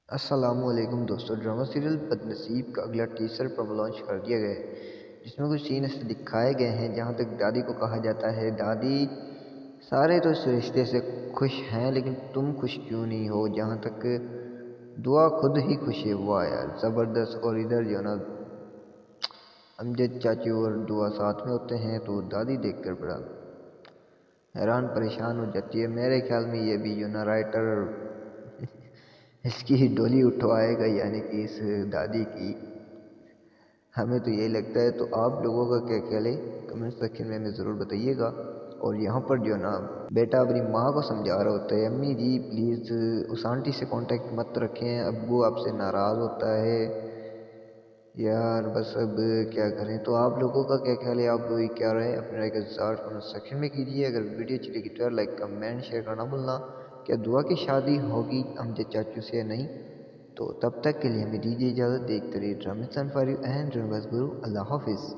السلام علیکم دوستو، ڈرامہ سیریل بدنصیب کا اگلا ٹیسر پر لانچ کر دیا گیا ہے، جس میں کچھ سین ایسے دکھائے گئے ہیں جہاں تک دادی کو کہا جاتا ہے، دادی سارے تو اس رشتے سے خوش ہیں لیکن تم خوش کیوں نہیں ہو؟ جہاں تک دعا خود ہی خوش ہے، واہ یار زبردست۔ اور ادھر جو نا امجد چاچو اور دعا ساتھ میں ہوتے ہیں تو دادی دیکھ کر بڑا حیران پریشان ہو جاتی ہے۔ میرے خیال میں یہ بھی جو نا رائٹر اس کی ڈولی اٹھوائے گا، یعنی کہ اس دادی کی، ہمیں تو یہی لگتا ہے۔ تو آپ لوگوں کا کیا خیال ہے کمنٹ سیکشن میں ہمیں ضرور بتائیے گا۔ اور یہاں پر جو نا بیٹا اپنی ماں کو سمجھا رہا ہوتا ہے، امی جی پلیز اس آنٹی سے کانٹیکٹ مت رکھیں، ابو آپ سے ناراض ہوتا ہے یار، بس اب کیا کریں۔ تو آپ لوگوں کا کیا خیال ہے، آپ کیا رہے ہیں، اپنے رائے کا اظہار کمنٹ سیکشن میں کیجیے۔ اگر ویڈیو اچھی لگی تو لائک کمنٹ شیئر کرنا بھولنا۔ کیا دعا کی شادی ہوگی امجد چاچو سے یا نہیں؟ تو تب تک کے لیے ہمیں دیجیے اجازت، دیکھتے رہیے ڈرامہ سن for you and drama guru. اللہ حافظ۔